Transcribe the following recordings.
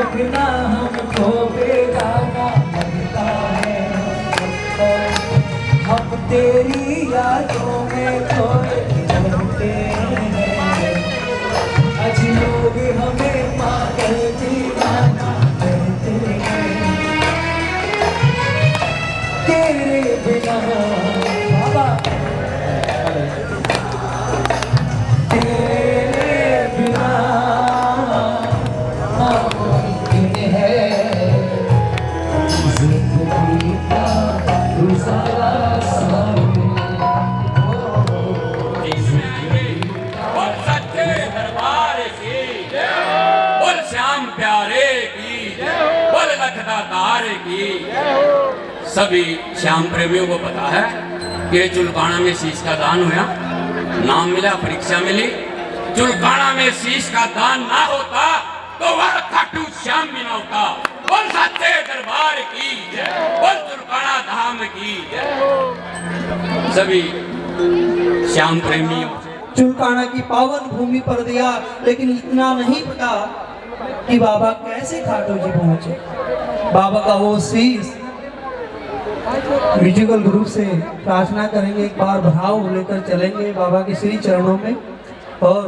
रखना हमको बेगाना लगता है, हम तेरी यादों में खोए रहते हैं। आज लोग हमें पागल दीवाना कहते हैं, तेरे बिना बाबा तेरे बिना नामुमकिन है जिंदगी का गुजारा सारे। बोल सच्चे दरबार की बोल श्याम प्यारे की बोल लखदातार की। सभी श्याम प्रेमियों को पता है कि चुलकाना में शीश का दान हुआ, नाम मिला, परीक्षा मिली। चुलकाना में शीश का दान ना होता तो वह खाटू श्याम भी ना होता। बोल सच्चे दरबार की बोल चुलकाना धाम की। सभी श्याम प्रेमियों चुलकाना की पावन भूमि पर दिया, लेकिन इतना नहीं पता कि बाबा कैसे खाटू जी पहुंचे। बाबा का वो शीश म्यूजिकल ग्रुप से प्रार्थना करेंगे, एक बार भाव लेकर चलेंगे बाबा के श्री चरणों में। और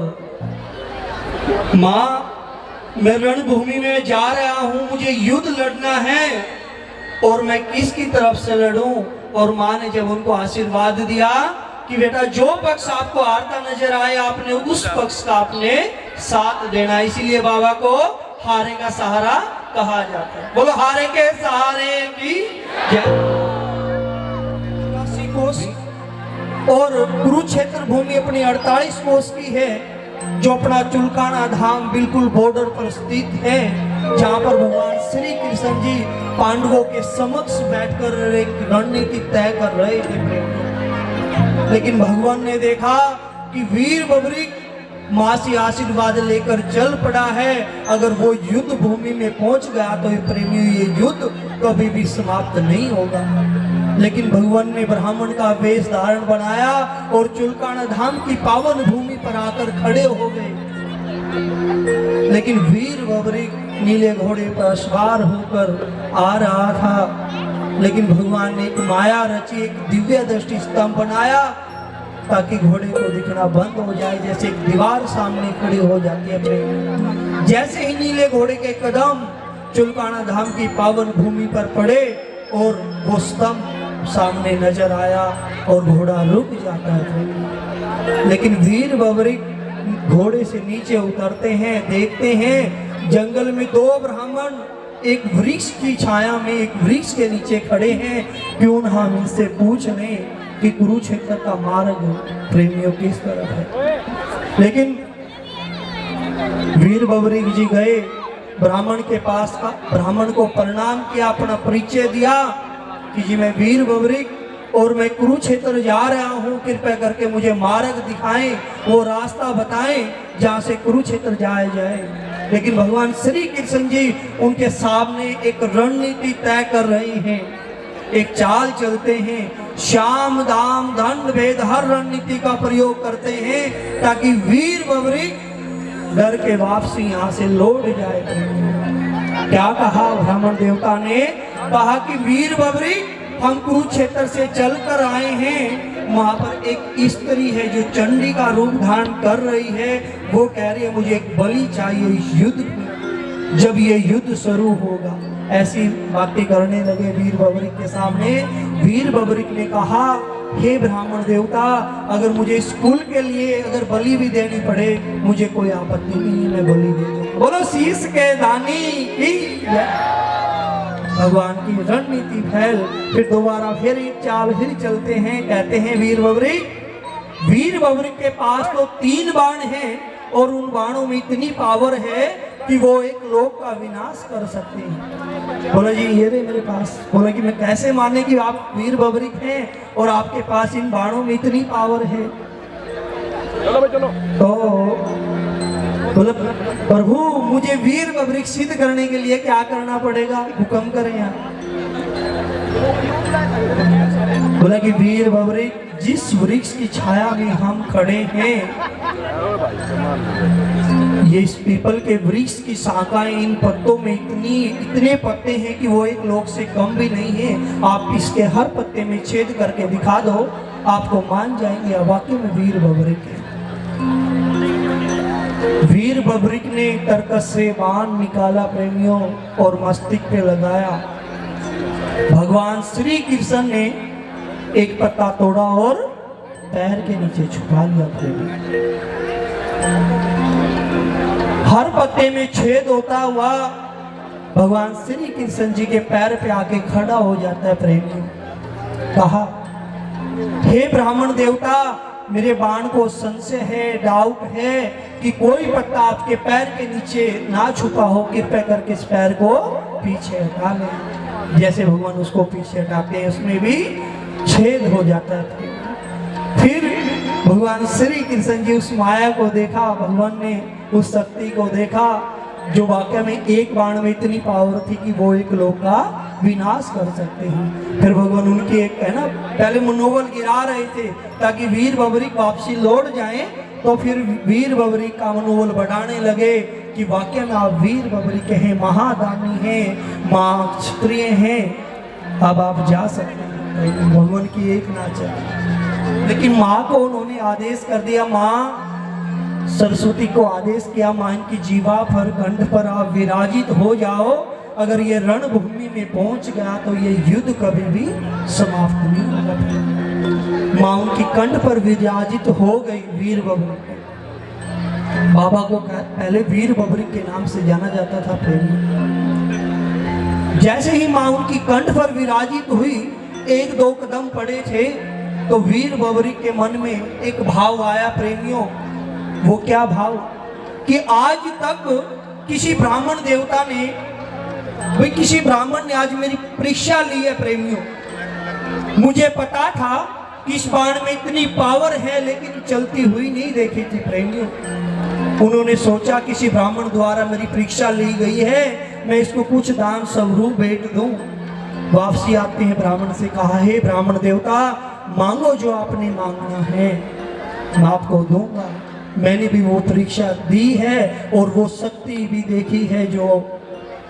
माँ, मैं रणभूमि में जा रहा हूँ, मुझे युद्ध लड़ना है और मैं किसकी तरफ से लड़ूं। और माँ ने जब उनको आशीर्वाद दिया कि बेटा जो पक्ष आपको हारता नजर आए आपने उस पक्ष का आपने साथ देना, इसीलिए बाबा को हारे का सहारा कहा जाता है। बोलो हारे के सहारे की जय। और कुरुक्षेत्र भूमि अपनी 48 कोस की है, जो अपना चुलकाना धाम बिल्कुल बॉर्डर पर स्थित है, जहां पर भगवान श्री कृष्ण जी पांडवों के समक्ष बैठकर एक रणनीति तय कर रहे थे। लेकिन भगवान ने देखा कि वीर बबरिक मां से आशीर्वाद लेकर चल पड़ा है, अगर वो युद्ध भूमि में पहुंच गया तो प्रेमियों ये युद्ध कभी भी समाप्त नहीं होगा। लेकिन भगवान ने ब्राह्मण का वेश धारण बनाया और चुलकाना धाम की पावन भूमि पर आकर खड़े हो गए। लेकिन वीर बबरिक नीले घोड़े पर सवार होकर आ रहा था, लेकिन भगवान ने एक माया रची, एक दिव्य दृष्टि स्तंभ बनाया ताकि घोड़े को दिखना बंद हो जाए, जैसे एक दीवार सामने खड़ी हो जाती है। जैसे ही नीले घोड़े के कदम चुलकाना धाम की पावन भूमि पर पड़े और वो स्तंभ सामने नजर आया और घोड़ा रुक जाता है। लेकिन वीर बबरिक घोड़े से नीचे उतरते हैं, देखते हैं जंगल में दो ब्राह्मण एक वृक्ष की छाया में एक वृक्ष के नीचे खड़े हैं। क्यों ना हम इनसे पूछ लें कि कुरुक्षेत्र का मार्ग प्रेमियों किस तरफ है। लेकिन वीर बबरिक जी गए ब्राह्मण के पास, का ब्राह्मण को प्रणाम किया, अपना परिचय दिया कि जी मैं वीर बबरिक और मैं कुरुक्षेत्र जा रहा हूँ, कृपया करके मुझे मार्ग दिखाएं, वो रास्ता बताएं जहाँ से कुरुक्षेत्र जाया जाए। लेकिन भगवान श्री कृष्ण जी उनके सामने एक रणनीति तय कर रहे हैं, एक चाल चलते हैं। श्याम दाम दंड भेद हर रणनीति का प्रयोग करते हैं ताकि वीर बबरिक डर के वापसी यहाँ से लौट जाए। क्या कहा ब्राह्मण देवता ने? कहा कि वीर बबरिक हम कुरुक्षेत्र से चलकर आए हैं, वहां पर एक स्त्री है जो चंडी का रूप धारण कर रही है, वो कह रही है मुझे एक बलि चाहिए इस युद्ध में, जब ये युद्ध शुरू होगा। ऐसी बातें करने लगे वीर बबरिक के सामने। वीर बबरिक ने कहा हे ब्राह्मण देवता, अगर मुझे इस कुल के लिए अगर बलि भी देनी पड़े मुझे कोई आपत्ति नहीं है, मैं बलि दे दूंगा। बोलो शीश के दानी की भगवान की रणनीति फैल। फिर दोबारा फिर एक चाल फिर चलते हैं, कहते हैं वीर बबरिक के पास तो 3 बाण हैं और उन बाणों में इतनी पावर है कि वो एक लोक का विनाश कर सकते हैं। बोला जी ये रे मेरे पास। बोला कि मैं कैसे माने कि आप वीर बबरिक हैं और आपके पास इन बाणों में इतनी पावर है। चलो भाई चलो। तो बोला प्रभु मुझे वीर बबरिक सिद्ध करने के लिए क्या करना पड़ेगा, हुक्म करें यहाँ। बोला कि वीर बबरिक जिस वृक्ष की छाया में हम खड़े हैं ये इस पीपल के वृक्ष की शाखाएं, इन पत्तों में इतने पत्ते हैं कि वो एक लोग से कम भी नहीं है। आप इसके हर पत्ते में छेद करके दिखा दो, आपको मान जाएंगे वाकई में वीर बबरिक है। वीर बबरिक ने तरकस से बाण निकाला प्रेमियों और मस्तिष्क पे लगाया। भगवान श्री कृष्ण ने एक पत्ता तोड़ा और पैर के नीचे छुपा लिया प्रेमी। हर पत्ते में छेद होता हुआ भगवान श्री कृष्ण जी के पैर पे आके खड़ा हो जाता है प्रेमी। कहा, हे ब्राह्मण देवता, मेरे बाण को संशय है, डाउट है कि कोई पत्ता आपके पैर के नीचे ना छुपा हो, कृपया करके इस पैर को पीछे हटा लें। जैसे भगवान उसको पीछे हटाते हैं उसमें भी छेद हो जाता है। फिर भगवान श्री कृष्ण जी उस माया को देखा, भगवान ने उस शक्ति को देखा जो वाकई में एक बाण में इतनी पावर थी कि वो एक लोग का विनाश कर सकते हैं। फिर भगवान उनके एक है ना, पहले मनोबल गिरा रहे थे ताकि वीर बबरिक वापसी लौट जाए, तो फिर वीर बबरिक का मनोबल बढ़ाने लगे कि वाकई में आप वीर बबरिक हैं, महादानी हैं, माँ क्षत्रिय हैं, अब आप जा सकते हैं। भगवान की एक ना चली, लेकिन माँ को उन्होंने आदेश कर दिया, माँ सरस्वती को आदेश किया, मां की जीवा पर कंठ पर आप विराजित हो जाओ। अगर ये रणभूमि में पहुंच गया तो ये युद्ध कभी भी समाप्त नहीं होगा। मां उनकी कंठ पर विराजित हो गई वीर बबरिक। बाबा को पहले वीर बबरिक के नाम से जाना जाता था प्रेमी। जैसे ही मां उनकी कंठ पर विराजित हुई, एक दो कदम पड़े थे तो वीर बबरिक के मन में एक भाव आया प्रेमियों। वो क्या भाव कि आज तक किसी ब्राह्मण देवता ने, भाई किसी ब्राह्मण ने आज मेरी परीक्षा ली है प्रेमियों। मुझे पता था कि इस बाण में इतनी पावर है, लेकिन चलती हुई नहीं देखी थी प्रेमियों। उन्होंने सोचा किसी ब्राह्मण द्वारा मेरी परीक्षा ली गई है, मैं इसको कुछ दान स्वरूप भेंट दूं। वापसी आते हैं ब्राह्मण से कहा, हे ब्राह्मण देवता, मांगो जो आपने मांगना है मैं आपको दूंगा। मैंने भी वो परीक्षा दी है और वो शक्ति भी देखी है जो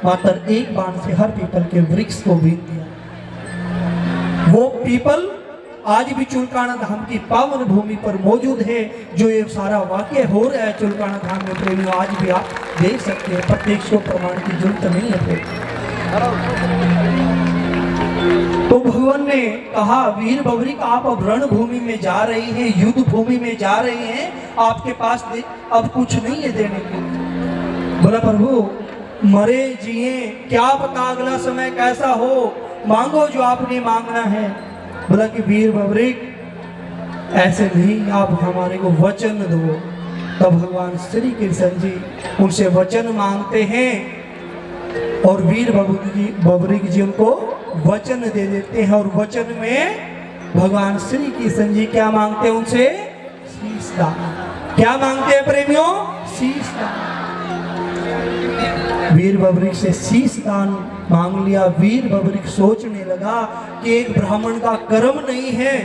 मात्र एक बाण से हर पीपल के वृक्ष को बीत दिया। वो पीपल आज भी चुलकाना धाम की पावन भूमि पर मौजूद है। जो ये सारा वाक्य हो रहा है चुलकाना धाम में प्रेमियों, आज भी आप देख सकते हैं। प्रत्यक्ष प्रमाण की जरूरत नहीं है। तो भगवान ने कहा, वीर बबरिक आप अब रणभूमि में जा रही हैं, युद्ध भूमि में जा रही हैं, आपके पास अब कुछ नहीं है देने के लिए। बोला, प्रभु मरे जिए क्या पता अगला समय कैसा हो, मांगो जो आपने मांगना है। बोला कि वीर बबरिक ऐसे नहीं, आप हमारे को वचन दो। तब भगवान श्री कृष्ण जी उनसे वचन मांगते हैं और वीर बबरिक जी उनको वचन दे देते हैं। और वचन में भगवान श्री कृष्ण जी क्या मांगते हैं उनसे? शीश दान। क्या मांगते हैं प्रेमियों? शीश दान। वीर बबरिक से शीश दान मांग लिया। वीर बबरिक सोचने लगा कि एक ब्राह्मण का कर्म नहीं है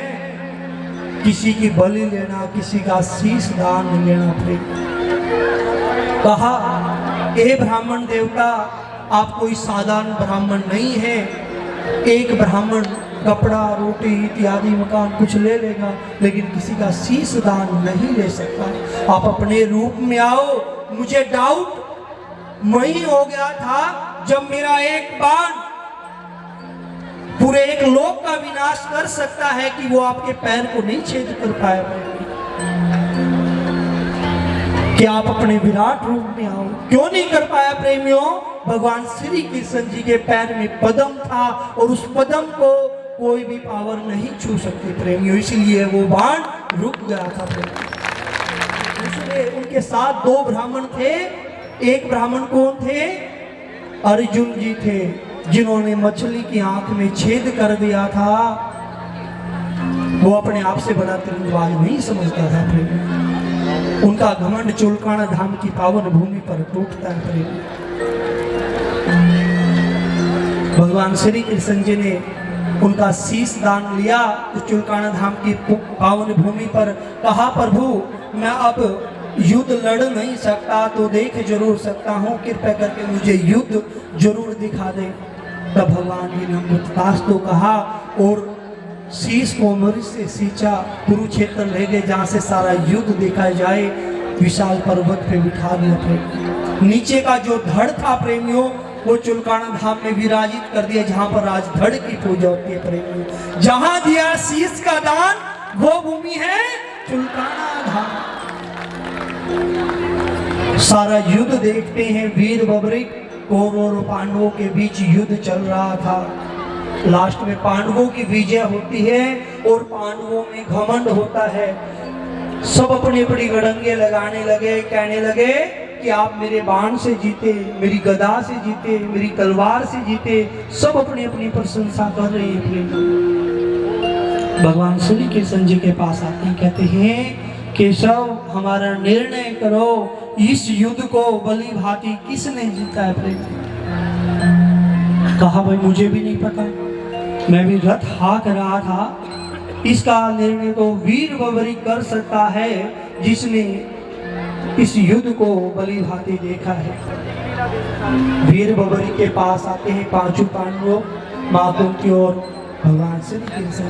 किसी की बलि लेना, किसी का शीश दान लेना। कहा, हे ब्राह्मण देवता, आप कोई साधारण ब्राह्मण नहीं है। एक ब्राह्मण कपड़ा, रोटी इत्यादि मकान कुछ ले लेगा, लेकिन किसी का शीश दान नहीं ले सकता। आप अपने रूप में आओ। मुझे डाउट वही हो गया था जब मेरा एक बाण पूरे एक लोक का विनाश कर सकता है कि वो आपके पैर को नहीं छेद कर पाया। कि आप अपने विराट रूप में आओ, क्यों नहीं कर पाया प्रेमियों? भगवान श्री कृष्ण जी के पैर में पद्म था और उस पद्म को कोई भी पावर नहीं छू सकती प्रेमियों, इसीलिए वो बाण रुक गया था प्रेमियों। इसलिए उनके साथ दो ब्राह्मण थे। एक ब्राह्मण कौन थे? अर्जुन जी थे, जिन्होंने मछली की आंख में छेद कर दिया था। वो अपने आप से बड़ा तीरंदाज नहीं समझता था प्रेमियों। उनका घमंड चुलकाना धाम की पावन भूमि पर टूटता है प्रेमियों। भगवान श्री कृष्ण जी ने उनका शीश दान लिया उस चुलकाना धाम की पावन भूमि पर। कहा, प्रभु मैं अब युद्ध लड़ नहीं सकता तो देख जरूर सकता हूँ, कृपया करके मुझे युद्ध जरूर दिखा दे। तब भगवान जी ने उनको तथास्तु कहा और शीश को अमृत से सींचा, कुरुक्षेत्र ले गए जहाँ से सारा युद्ध देखा जाए। विशाल पर्वत पे बिठा दिया प्रेम। नीचे का जो धड़ था प्रेमियों वो चुलकाना धाम में विराजित कर दिया, जहाँ पर आज धड़ की पूजा होती है प्रेमियों। जहाँ दिया शीश का दान वो भूमि है चुलकाना धाम। सारा युद्ध देखते हैं, वीर बबरिक कौरवों और पांडवों के बीच युद्ध चल रहा था। लास्ट में पांडवों की विजय होती है और पांडवों में घमंड होता है। सब अपनी अपनी गड़ंगे लगाने लगे, कहने लगे कि आप मेरे बाण से जीते, मेरी गदा से जीते, मेरी तलवार से जीते। सब अपनी अपनी प्रशंसा कर रहे हैं। भगवान श्री कृष्ण जी के पास आते हैं, कहते हैं केशव हमारा निर्णय करो, इस युद्ध को बलि भांति किसने जीता है प्रेम। कहा भाई मुझे भी नहीं पता, मैं भी रथ हाँक रहा था। इसका निर्णय तो वीर बबरिक कर सकता है जिसने इस युद्ध को बलि भांति देखा है। वीर बबरिक के पास आते हैं पांचों पांडवों, माँ कुंती और भगवान श्री कृष्ण।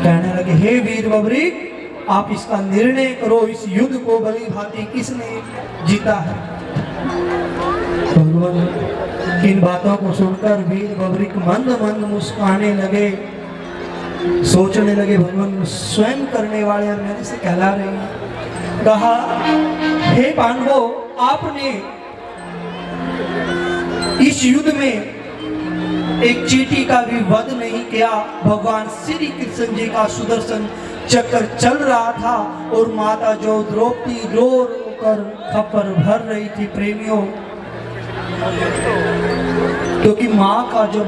कहने लगे हे वीर बबरिक आप इसका निर्णय करो, इस युद्ध को बलि भांति किसने जीता है। भगवान इन बातों को सुनकर वीर बबरिक मंद मंद मुस्कुराने लगे, सोचने लगे भगवान स्वयं करने वाले और मेरे से कहला रहे हैं। कहा हे पांडवों आपने इस युद्ध में एक चींटी का भी वध नहीं किया। भगवान श्री कृष्ण जी का सुदर्शन चक्र चल रहा था और माता जो द्रौपदी रो कर खप्पर भर रही थी प्रेमियों, क्योंकि माँ का जब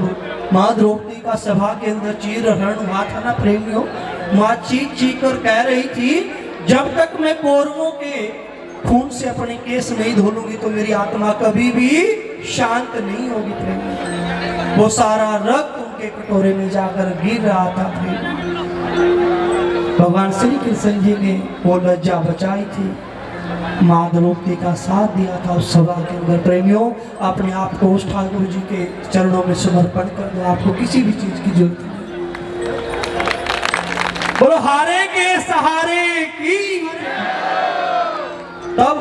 माँ द्रौपदी का सभा के अंदर चीरहरण हुआ था ना प्रेमियों, माँ चीख चीख कर कह रही थी जब तक मैं कौरवों के खून से अपने केस नहीं धो तो मेरी आत्मा कभी भी शांत नहीं होगी प्रेमियों। वो सारा रक्त उनके कटोरे में जाकर गिर रहा था प्रेमियों। भगवान श्री कृष्ण जी ने वो लज्जा बचाई थी, माँ द्रौपदी का साथ दिया था उस सभा के अंदर। प्रेमियों अपने आप को उस ठाकुर जी के चरणों में समर्पण कर दो, आपको किसी भी चीज की जरूरत नहीं। बोलो हारे के सहारे की। तब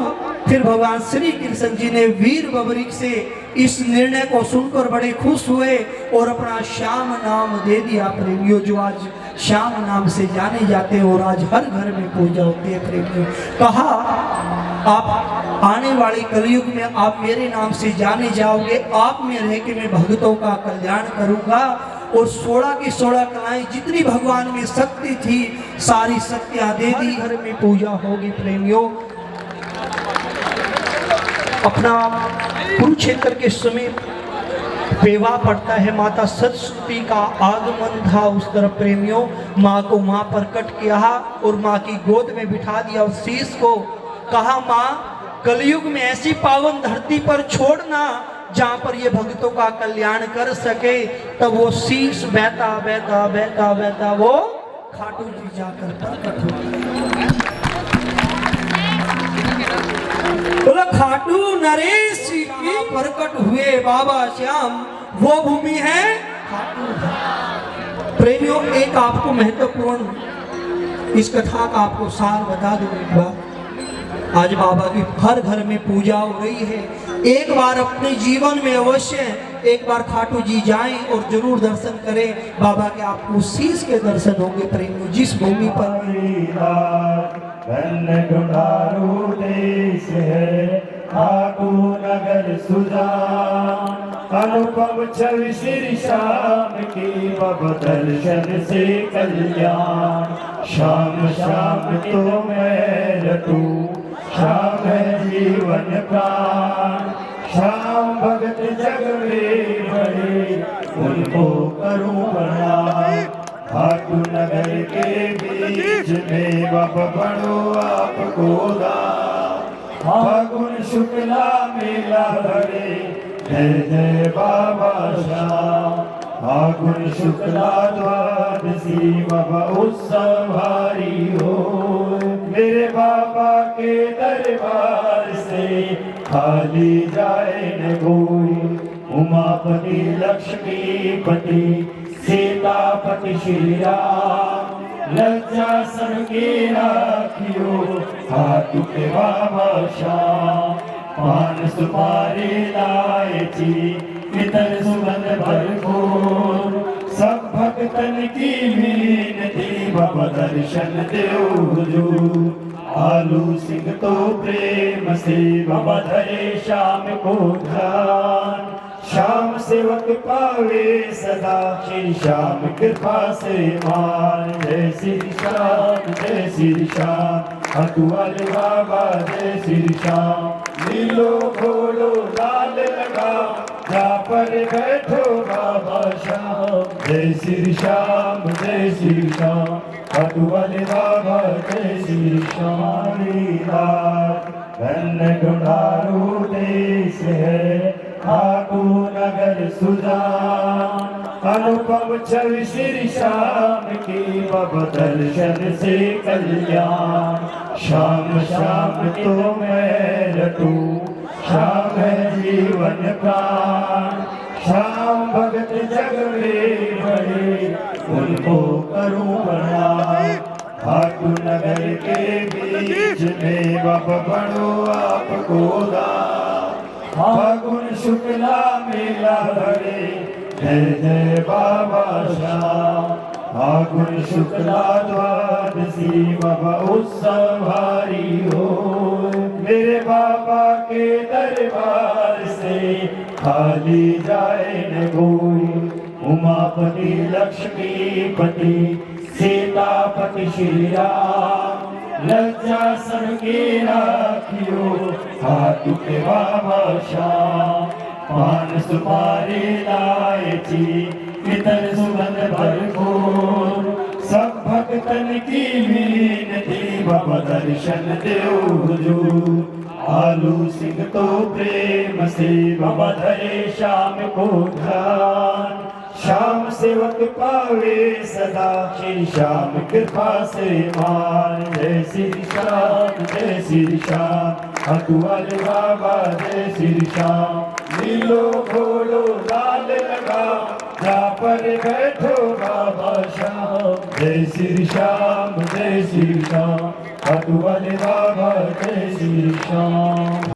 फिर भगवान श्री कृष्ण जी ने वीर बबरिक से इस निर्णय को सुनकर बड़े खुश हुए और अपना श्याम नाम दे दिया प्रेमियों, जो आज श्याम नाम से जाने जाते हैं और आज हर घर में पूजा होती है प्रेमियों। कहा आप आने वाले कलयुग में आप मेरे नाम से जाने जाओगे, आप में रह के मैं भक्तों का कल्याण करूंगा। और 16 की 16 कलाएं जितनी भगवान में शक्ति थी सारी शक्तियां दे दी, घर में पूजा होगी प्रेमियों। अपना कुरुक्षेत्र के समीप पेवा पड़ता है, माता सरस्वती का आगमन था उस तरफ प्रेमियों। माँ को माँ प्रकट किया और माँ की गोद में बिठा दिया और शीश को कहा माँ कलयुग में ऐसी पावन धरती पर छोड़ना जहाँ पर ये भक्तों का कल्याण कर सके। तब वो शीश बहता बहता बहता बहता वो खाटू जी जाकर प्रकट हो। बोला खाटू नरेश प्रकट हुए बाबा श्याम, वो भूमि है खाटू धाम। प्रेमियों एक आपको महत्वपूर्ण इस कथा का आपको सार बता दूं एक बार। आज बाबा की हर घर में पूजा हो रही है, एक बार अपने जीवन में अवश्य एक बार खाटू जी जाएं और जरूर दर्शन करें बाबा के, आपको शीश के दर्शन होंगे प्रेमियों। जिस भूमि पर देश है खाटू नगर सुजान, अनुपम छवि श्री श्याम की बब दर्शन से कल्याण। शाम शाम तो मैं रटू, शाम है जीवन प्राण। शाम भगत जग में बड़े, उनको करूं प्रणाम। खाटू नगर के बीच में बब बड़ो आपको दान। फागुन शुक्ला मेला भरे, जय जय बाबा श्याम। फागुन शुक्ला द्वादशी बब उत्सव भारी हो, मेरे बाबा के दरबार से खाली जाए न कोई। उमापति लक्ष्मीपति सीतापति श्री राम, लज्जा सन की राखियो हाथ के बाबा शाम। पान सुपारी लायची इतर सुगंध भरपूर, सब भक्तन की विनती बाबा दर्शन देव हुजूर। आलू सिंह तो प्रेम से बाबा धरे शाम को ध्यान, श्याम सेवक पावे सदा श्री श्याम कृपा से मान। जय श्री श्याम जय श्री श्याम हटुआल बाबा जय श्री श्याम। नीलो घोलो लाल लगा जा पर बैठो बाबा श्याम। जय श्री श्याम जय श्री श्याम हटुआल बाबा जय श्री श्याम। धन गुणारू देश है ठाकुर नगर सुजान, अनुपम छवि श्री श्याम की बाबा दर्शन से कल्याण। श्याम श्याम तो मैं रटूं, श्याम है जीवन प्राण। श्याम भगत जग में बड़े उनको करूं प्रणाम। ठाकुर नगर के बीच में बाबा बड़ो आपको दान। फागुन शुक्ला मेला भरे जय जय बाबा श्याम। फागुन शुक्ला द्वादशी बाबा उत्सव भारी हो, मेरे बाबा के दरबार से खाली जाए न कोई। उमापति लक्ष्मीपति सीतापति श्री राम, लज्जा सन की राखियो हाथ के बाबा श्याम। पान सुपारी लायची इतर सुगंध भरपूर, सब भक्तन की विनती बाबा दर्शन देव हुजूर। आलू सिंह तो प्रेम से बाबा धरे शाम को ध्यान, श्याम सेवक पावे सदा श्री श्याम कृपा से मान। जय श्री श्याम जय श्री श्याम हटुआल बाबा जय श्री श्याम। नीलो घोलो लाल लगा जा पर बैठो बाबा श्याम। जय श्री श्याम जय श्री श्याम हटुआल बाबा जय श्री श्याम।